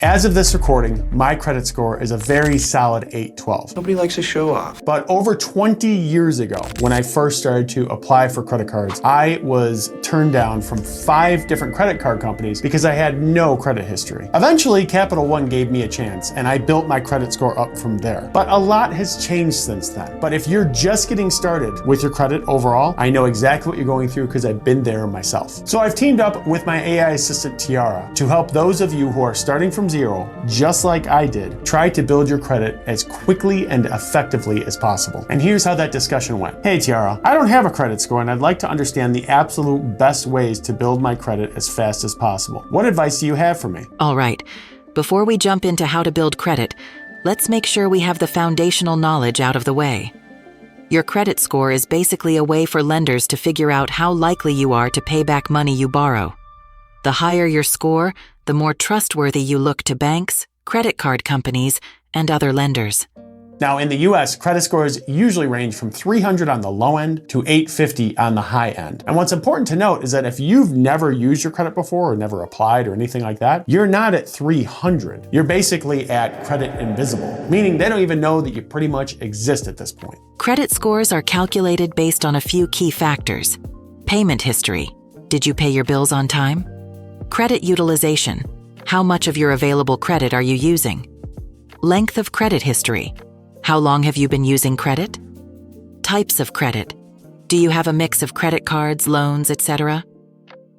As of this recording, my credit score is a very solid 812. Nobody likes to show off. But over 20 years ago, when I first started to apply for credit cards, I was turned down from 5 different credit card companies because I had no credit history. Eventually, Capital One gave me a chance and I built my credit score up from there. But a lot has changed since then. But if you're just getting started with your credit overall, I know exactly what you're going through because I've been there myself. So I've teamed up with my AI assistant Tiara to help those of you who are starting from zero, just like I did, try to build your credit as quickly and effectively as possible. And here's how that discussion went. Hey Tiara, I don't have a credit score and I'd like to understand the absolute best ways to build my credit as fast as possible. What advice do you have for me? All right. Before we jump into how to build credit, let's make sure we have the foundational knowledge out of the way. Your credit score is basically a way for lenders to figure out how likely you are to pay back money you borrow. The higher your score, the more trustworthy you look to banks, credit card companies, and other lenders. Now in the US, credit scores usually range from 300 on the low end to 850 on the high end. And what's important to note is that if you've never used your credit before or never applied or anything like that, you're not at 300. You're basically at credit invisible, meaning they don't even know that you pretty much exist at this point. Credit scores are calculated based on a few key factors. Payment history. Did you pay your bills on time? Credit utilization. How much of your available credit are you using? Length of credit history. How long have you been using credit? Types of credit. Do you have a mix of credit cards, loans, etc.?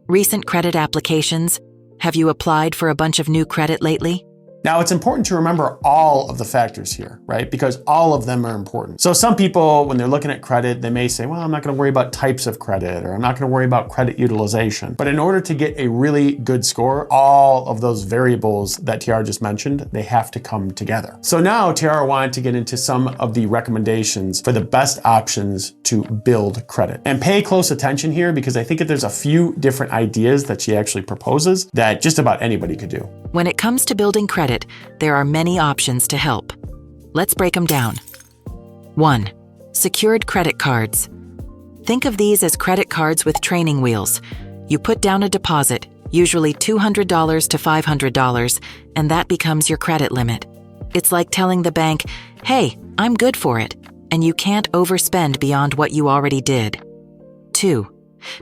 Recent credit applications. Have you applied for a bunch of new credit lately? Now, it's important to remember all of the factors here, right? Because all of them are important. So some people, when they're looking at credit, they may say, well, I'm not going to worry about types of credit, or I'm not going to worry about credit utilization. But in order to get a really good score, all of those variables that Tiara just mentioned, they have to come together. So now Tiara wanted to get into some of the recommendations for the best options to build credit. And pay close attention here because I think that there's a few different ideas that she actually proposes that just about anybody could do. When it comes to building credit, there are many options to help. Let's break them down. 1. Secured credit cards. Think of these as credit cards with training wheels. You put down a deposit, usually $200 to $500, and that becomes your credit limit. It's like telling the bank, hey, I'm good for it, and you can't overspend beyond what you already did. 2.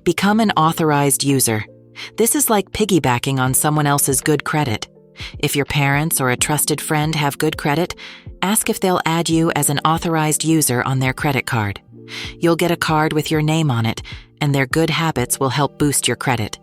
Become an authorized user. This is like piggybacking on someone else's good credit. If your parents or a trusted friend have good credit, ask if they'll add you as an authorized user on their credit card. You'll get a card with your name on it, and their good habits will help boost your credit.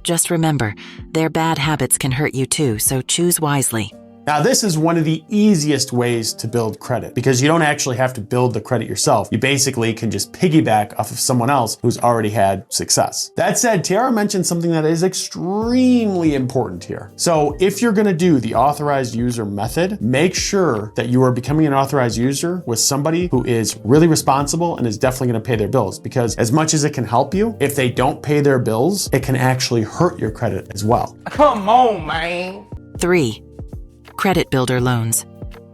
Just remember, their bad habits can hurt you too, so choose wisely. Now, this is one of the easiest ways to build credit because you don't actually have to build the credit yourself. You basically can just piggyback off of someone else who's already had success. That said, Tiara mentioned something that is extremely important here. So if you're gonna do the authorized user method, make sure that you are becoming an authorized user with somebody who is really responsible and is definitely gonna pay their bills, because as much as it can help you, if they don't pay their bills, it can actually hurt your credit as well. Come on, man. 3. Credit builder loans.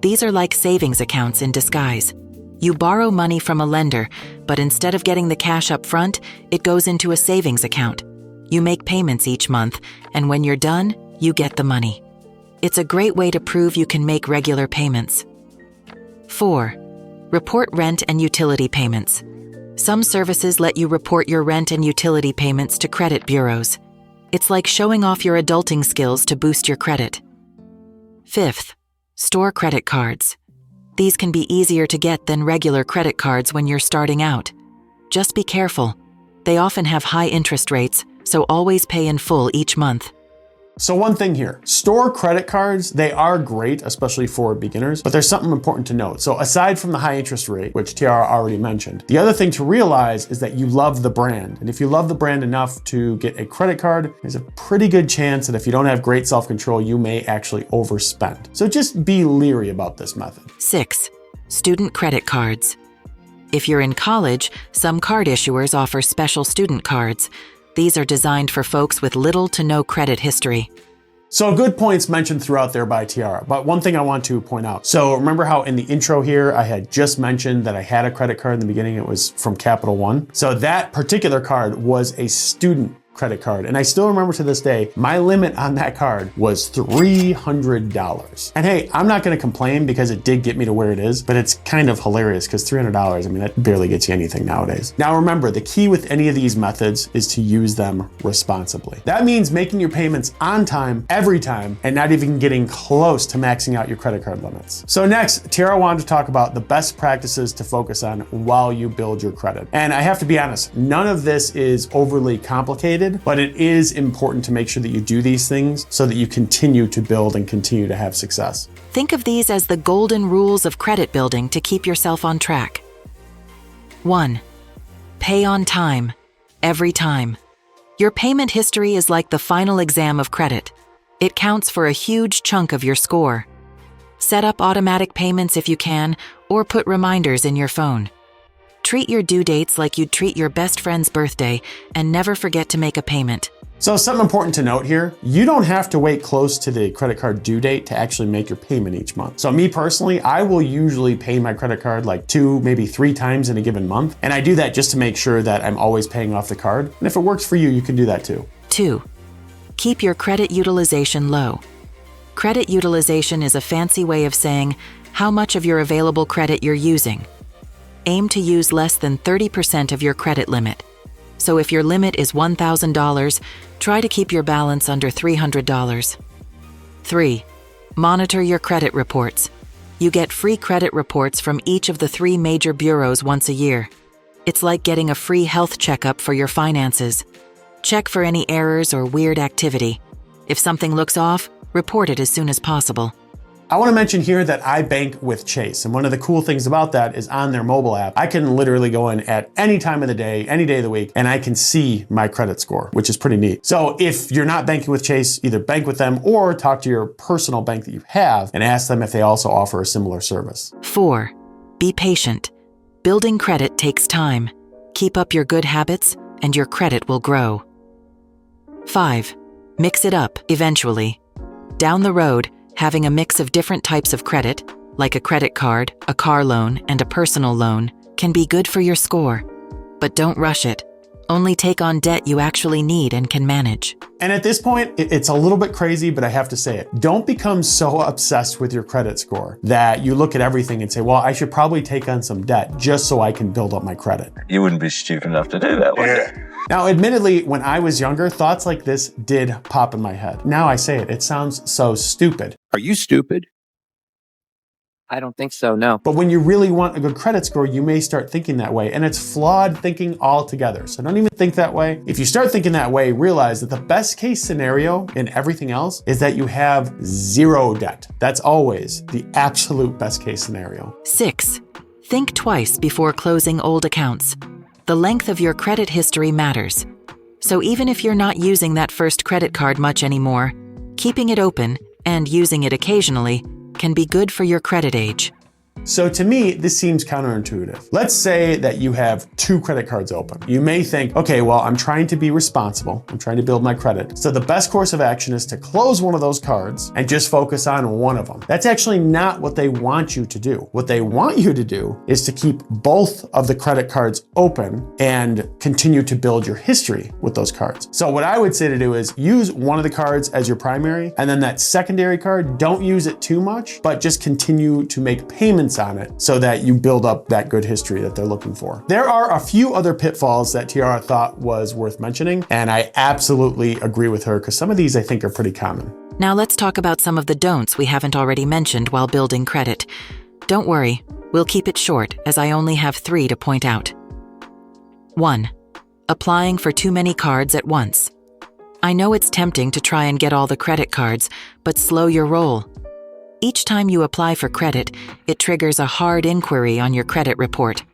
These are like savings accounts in disguise. You borrow money from a lender, but instead of getting the cash up front, it goes into a savings account. You make payments each month, and when you're done, you get the money. It's a great way to prove you can make regular payments. 4. Report rent and utility payments. Some services let you report your rent and utility payments to credit bureaus. It's like showing off your adulting skills to boost your credit. 5th, store credit cards. These can be easier to get than regular credit cards when you're starting out. Just be careful. They often have high interest rates, so always pay in full each month. So one thing here, store credit cards, they are great, especially for beginners, but there's something important to note. So aside from the high interest rate, which Tiara already mentioned, the other thing to realize is that you love the brand. And if you love the brand enough to get a credit card, there's a pretty good chance that if you don't have great self-control, you may actually overspend. So just be leery about this method. 6. Student credit cards. If you're in college, some card issuers offer special student cards. These are designed for folks with little to no credit history. So good points mentioned throughout there by Tiara, but one thing I want to point out. So remember how in the intro here, I had just mentioned that I had a credit card in the beginning, it was from Capital One. So that particular card was a student credit card. And I still remember to this day, my limit on that card was $300. And hey, I'm not gonna complain because it did get me to where it is, but it's kind of hilarious because $300, I mean, that barely gets you anything nowadays. Now remember, the key with any of these methods is to use them responsibly. That means making your payments on time, every time, and not even getting close to maxing out your credit card limits. So next, Tiara wanted to talk about the best practices to focus on while you build your credit. And I have to be honest, none of this is overly complicated, but it is important to make sure that you do these things so that you continue to build and continue to have success. Think of these as the golden rules of credit building to keep yourself on track. 1. Pay on time, every time. Your payment history is like the final exam of credit. It counts for a huge chunk of your score. Set up automatic payments if you can, or put reminders in your phone. Treat your due dates like you'd treat your best friend's birthday, and never forget to make a payment. So something important to note here, you don't have to wait close to the credit card due date to actually make your payment each month. So me personally, I will usually pay my credit card like 2, maybe 3 times in a given month. And I do that just to make sure that I'm always paying off the card. And if it works for you, you can do that too. 2. Keep your credit utilization low. Credit utilization is a fancy way of saying how much of your available credit you're using. Aim to use less than 30% of your credit limit. So if your limit is $1,000, try to keep your balance under $300. 3. Monitor your credit reports. You get free credit reports from each of the 3 major bureaus once a year. It's like getting a free health checkup for your finances. Check for any errors or weird activity. If something looks off, report it as soon as possible. I want to mention here that I bank with Chase, and one of the cool things about that is on their mobile app, I can literally go in at any time of the day, any day of the week, and I can see my credit score, which is pretty neat. So if you're not banking with Chase, either bank with them or talk to your personal bank that you have and ask them if they also offer a similar service. 4. Be patient. Building credit takes time. Keep up your good habits, and your credit will grow. 5. Mix it up eventually. Down the road, having a mix of different types of credit, like a credit card, a car loan, and a personal loan, can be good for your score. But don't rush it. Only take on debt you actually need and can manage. And at this point, it's a little bit crazy, but I have to say it. Don't become so obsessed with your credit score that you look at everything and say, well, I should probably take on some debt just so I can build up my credit. You wouldn't be stupid enough to do that, would you? Now, admittedly, when I was younger, thoughts like this did pop in my head. Now I say it, it sounds so stupid. Are you stupid? I don't think so, no. But when you really want a good credit score, you may start thinking that way, and it's flawed thinking altogether. So don't even think that way. If you start thinking that way, realize that the best case scenario in everything else is that you have 0 debt. That's always the absolute best case scenario. 6. Think twice before closing old accounts. The length of your credit history matters. So even if you're not using that first credit card much anymore, keeping it open and using it occasionally can be good for your credit age. So to me, this seems counterintuitive. Let's say that you have 2 credit cards open. You may think, okay, well, I'm trying to be responsible. I'm trying to build my credit. So the best course of action is to close one of those cards and just focus on one of them. That's actually not what they want you to do. What they want you to do is to keep both of the credit cards open and continue to build your history with those cards. So what I would say to do is use one of the cards as your primary, and then that secondary card, don't use it too much, but just continue to make payments on it so that you build up that good history that they're looking for. There are a few other pitfalls that Tiara thought was worth mentioning, and I absolutely agree with her because some of these I think are pretty common. Now let's talk about some of the don'ts we haven't already mentioned while building credit. Don't worry, we'll keep it short as I only have 3 to point out. 1. Applying for too many cards at once. I know it's tempting to try and get all the credit cards, but slow your roll. Each time you apply for credit, it triggers a hard inquiry on your credit report.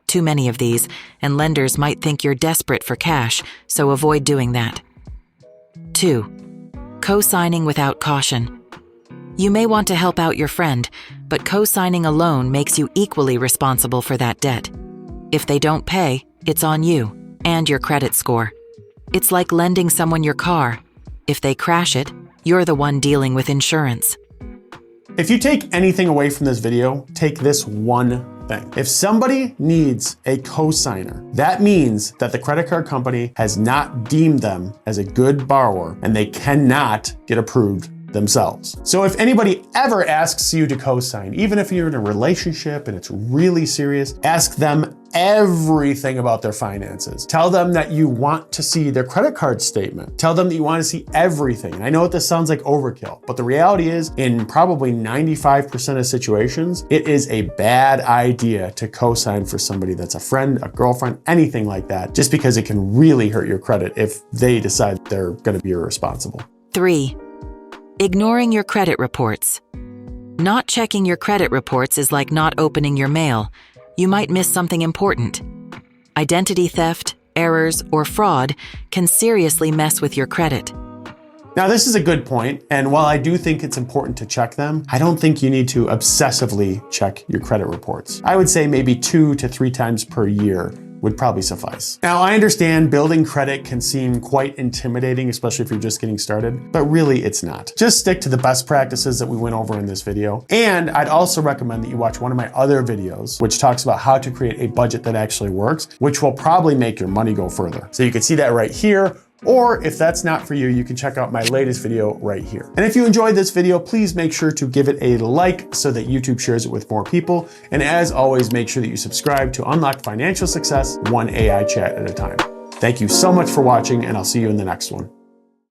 Too many of these, and lenders might think you're desperate for cash, so avoid doing that. 2. Co-signing without caution. You may want to help out your friend, but co-signing a loan makes you equally responsible for that debt. If they don't pay, it's on you and your credit score. It's like lending someone your car. If they crash it, you're the one dealing with insurance. If you take anything away from this video, take this one thing. If somebody needs a cosigner, that means that the credit card company has not deemed them as a good borrower and they cannot get approved themselves. So if anybody ever asks you to co-sign, even if you're in a relationship and it's really serious, ask them everything about their finances. Tell them that you want to see their credit card statement. Tell them that you want to see everything. And I know this sounds like overkill, but the reality is in probably 95% of situations, it is a bad idea to co-sign for somebody that's a friend, a girlfriend, anything like that, just because it can really hurt your credit if they decide they're going to be irresponsible. 3. Ignoring your credit reports. Not checking your credit reports is like not opening your mail. You might miss something important. Identity theft, errors, or fraud can seriously mess with your credit. Now, this is a good point, and while I do think it's important to check them, I don't think you need to obsessively check your credit reports. I would say maybe 2 to 3 times per year would probably suffice. Now, I understand building credit can seem quite intimidating, especially if you're just getting started, but really it's not. Just stick to the best practices that we went over in this video. And I'd also recommend that you watch one of my other videos, which talks about how to create a budget that actually works, which will probably make your money go further. So you can see that right here. Or if that's not for you, you can check out my latest video right here. And if you enjoyed this video, please make sure to give it a like so that YouTube shares it with more people. And as always, make sure that you subscribe to unlock financial success one AI chat at a time. Thank you so much for watching, and I'll see you in the next one.